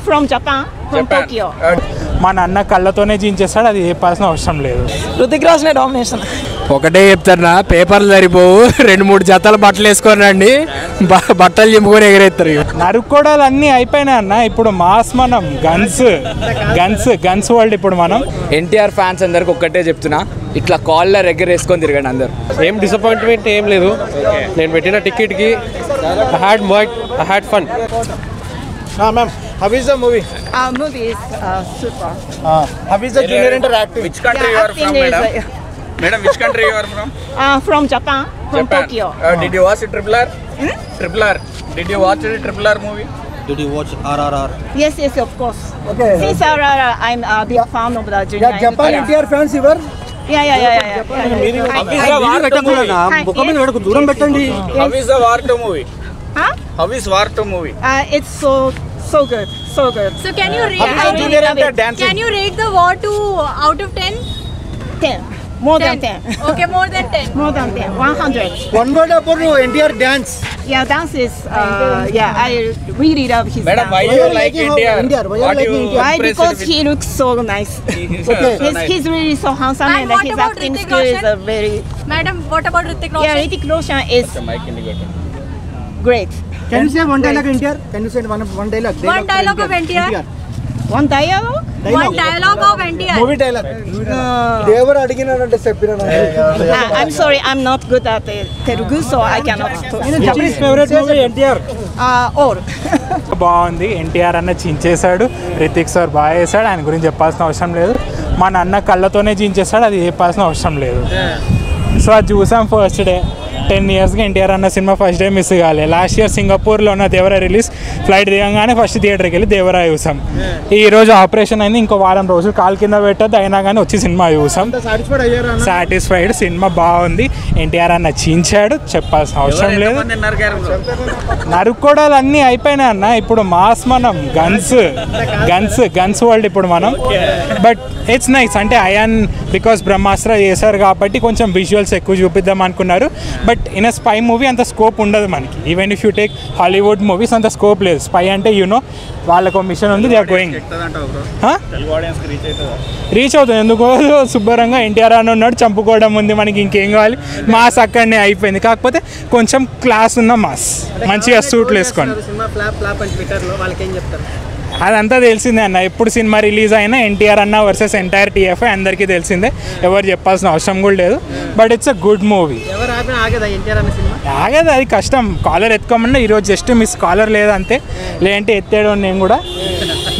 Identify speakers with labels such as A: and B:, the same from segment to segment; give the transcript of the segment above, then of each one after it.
A: From Japan, from Tokyo.
B: మా నాన్న కళ్ళతోనే జించేస్తాడు, అది చెప్పాల్సిన అవసరం లేదు.
C: రుతిక్ రోషన్ డామినేషన్.
D: ఒకటే చెప్తారా, పేపర్లు సరిపోవు, 2-3 జతలు బట్టలు వేసుకొని రండి, బట్టలు చింపుకొని ఎగరేస్తారు.
B: నరుక్కోడాలు అన్నీ అయిపోయినాయి అన్న. ఇప్పుడు మాస్ మనం గన్స్ వరల్డ్. ఇప్పుడు మనం
D: ఎన్టీఆర్ ఫ్యాన్స్ అందరికి ఒక్కటే చెప్తున్నా, ఇట్లా కాలర్ ఎగరేసుకొని తిరగండి అందరు.
E: ఏం డిసప్పాయింట్మెంట్ ఏం లేదు. నేను పెట్టిన టికెట్కి I had fun.
F: Ma'am, how is the movie?
A: Movie is super.
F: How is the junior interactive?
G: Which country you are from, madam? Madam, which country you are from?
A: From Japan, from Tokyo.
G: Did you watch Triple R? Triple R. Did you watch the Triple R movie?
F: Did you watch RRR?
A: Yes, of course.
F: Okay.
A: Since I'm a big fan of the junior.
F: Yeah, Japan NTR fans you were?
A: Yeah.
F: దూరం పెట్టండి.
G: How is the War 2 movie?
A: Huh?
G: How is War 2 movie?
A: It's so good.
H: So can you rate?
G: How is the junior enter dancing?
H: Can you rate the War 2 out of 10?
A: 10. More than 10.
H: Okay, more than 10.
A: More than 10. 100.
F: One word about NTR dance.
A: Yeah, dance is. I really love his
G: Madam,
A: dance.
G: why you like India?
F: Why you like India?
A: Why? Because he looks so nice. He's really so handsome,
H: And
A: and
H: what
A: his
H: about
A: acting
H: Hrithik
A: skill is
H: Roshan?
A: very.
H: Madam, what about Hrithik Roshan?
A: Yeah, Hrithik Roshan is great.
F: Can you say one dialogue NTR? Can you say one dialogue?
H: One dialogue of NTR?
A: One dialogue?
H: One dialogue of NTR.
F: Movie dialogue. దేవరు అడిగినాడంటే చెప్పినా.
A: I'm sorry, I'm not good at Telugu, so I cannot talk.
F: Japanese favorite movie NTR.
A: All.
B: బాగుంది. ఎన్టీఆర్ అన్న చించేశాడు, Hrithik sir బాగా చేశాడు, ఆయన గురించి చెప్పాల్సిన అవసరం లేదు. మా నాన్న కళ్ళతోనే జించేస్తాడు, అది చెప్పాల్సిన అవసరం లేదు. సో అది చూసాం ఫస్ట్ డే. 10 yearsగా ఎన్టీఆర్ అన్న సినిమా ఫస్ట్ డే మిస్ కాలే. లాస్ట్ ఇయర్ సింగపూర్లో ఉన్న దేవరా రిలీజ్, ఫ్లైట్ దిగంగానే ఫస్ట్ థియేటర్కి వెళ్ళి దేవరా చూసాం. ఈరోజు ఆపరేషన్ అయింది, ఇంకో వారం రోజులు కాలు కింద పెట్టద్దు, అయినా కానీ వచ్చి సినిమా చూసాం. సాటిస్ఫైడ్. సినిమా బాగుంది. ఎన్టీఆర్ అన్న చించాడు, చెప్పాల్సిన అవసరం లేదు. నరుక్కోడాలు అన్నీ అయిపోయినాయి అన్న. ఇప్పుడు మాస్ మనం గన్స్ వరల్డ్. ఇప్పుడు మనం బట్ ఇట్స్ నైస్. అంటే అయాన్ బికాస్ బ్రహ్మాస్త్ర చేశారు కాబట్టి కొంచెం విజువల్స్ ఎక్కువ చూపిద్దాం అనుకున్నారు. But in a spy movie అంత స్కోప్ ఉండదు మనకి. Even if you take Hollywood movies అంత స్కోప్ లేదు. స్పై అంటే వాళ్ళకు మిషన్ ఉంది, దే ఆర్ గోయింగ్. రీచ్ అవుతుంది. ఎందుకో శుభ్రంగా ఎన్టీఆర్ అని ఉన్నాడు, చంపుకోవడం ఉంది, మనకి ఇంకేం కావాలి. మాస్ అక్కడనే అయిపోయింది. కాకపోతే కొంచెం క్లాస్ ఉన్న మాస్, మంచిగా సూట్లు వేసుకోండి. అదంతా తెలిసిందే అన్న. ఎప్పుడు సినిమా రిలీజ్ అయినా ఎన్టీఆర్ అన్న వర్సెస్ ఎంటైర్ టీఎఫ్ఐ అందరికీ తెలిసిందే, ఎవరు చెప్పాల్సిన అవసరం కూడా లేదు. But it's a good movie. ఆగదు, అది కష్టం. కాలర్ ఎత్తుకోమన్నా ఈరోజు జస్ట్ మిస్ కాలర్ లేదంతే, లేదంటే ఎత్తాడు నేను కూడా.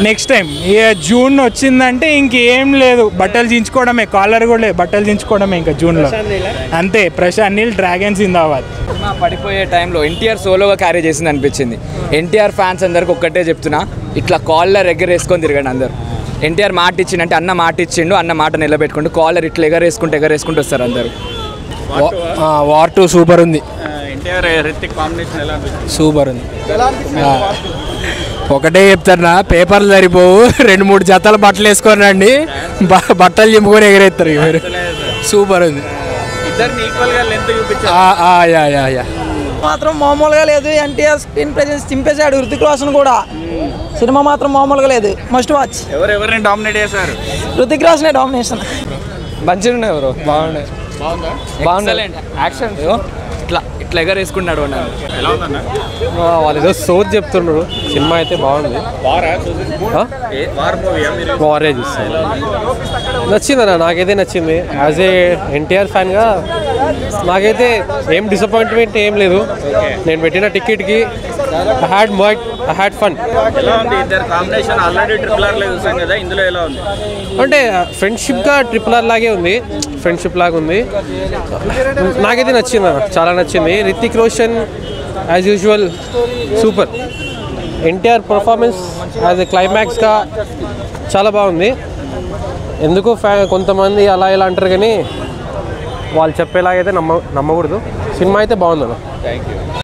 B: నెక్స్ట్ టైం జూన్ వచ్చిందంటే ఇంకేం లేదు, బట్టలు దించుకోవడమే. కాలర్ కూడా లేదు, బట్టలు దించుకోవడమే ఇంకా జూన్లో అంతే. ప్రశాంత్ నీల్ డ్రాగన్ జిందాబాద్.
D: పడిపోయే టైంలో ఎన్టీఆర్ సోలోగా క్యారీ చేసింది అనిపించింది. ఎన్టీఆర్ ఫ్యాన్స్ అందరికి ఒక్కటే చెప్తున్నా, ఇట్లా కాలర్ ఎగరేసుకొని తిరగండి అందరు. ఎన్టీఆర్ మాట ఇచ్చిండంటే అన్న మాట ఇచ్చిండు, అన్న మాట నిలబెట్టుకుంటూ కాలర్ ఇట్లా ఎగరేసుకుంటూ వస్తారు అందరు. వార్ 2 సూపర్ ఉంది. సూపర్ ఉంది. ఒకటే చెప్తారా, పేపర్లు సరిపోవు, 2-3 జతలు బట్టలు వేసుకొని రండి, బట్టలు చింపుకొని ఎగరేస్తారు. సూపర్ ఉంది.
C: మాత్రం మామూలుగా లేదు. ఎన్టీఆర్ స్క్రీన్ ప్రెజెన్స్ చింపేశాడు. రుతిక్ రోషన్ కూడా. సినిమా మాత్రం మామూలుగా లేదు, మస్ట్ వాచ్.
G: ఎవరెవరిని డామినేట్ చేశారు?
C: రుతిక్ రోషనే డామినేషన్.
D: మంచిగా ఉన్నాయి బ్రో, బాగున్నాయి. యాక్షన్ ఇట్లా ఎగరేసుకున్నాడు.
E: వాళ్ళు ఏదో సోచ్ చెప్తున్నారు. సినిమా అయితే బాగుంది. వారే చూస్తాను. నచ్చిందన్న, నాకైతే నచ్చింది. యాజ్ ఏ ఎన్టీఆర్ ఫ్యాన్గా నాకైతే ఏం డిసప్పాయింట్మెంట్ ఏం లేదు. నేను పెట్టిన టికెట్కి I had fun. అంటే ఫ్రెండ్షిప్గా ట్రిపుల్ ఆర్ లాగే ఉంది. ఫ్రెండ్షిప్ లాగా ఉంది. నాకైతే నచ్చింది, చాలా నచ్చింది. Hrithik Roshan as usual super. NTR performance as a క్లైమాక్స్గా చాలా బాగుంది. ఎందుకో కొంతమంది అలా ఇలా అంటారు, కానీ వాళ్ళు చెప్పేలాగైతే నమ్మకూడదు. సినిమా అయితే బాగుంది.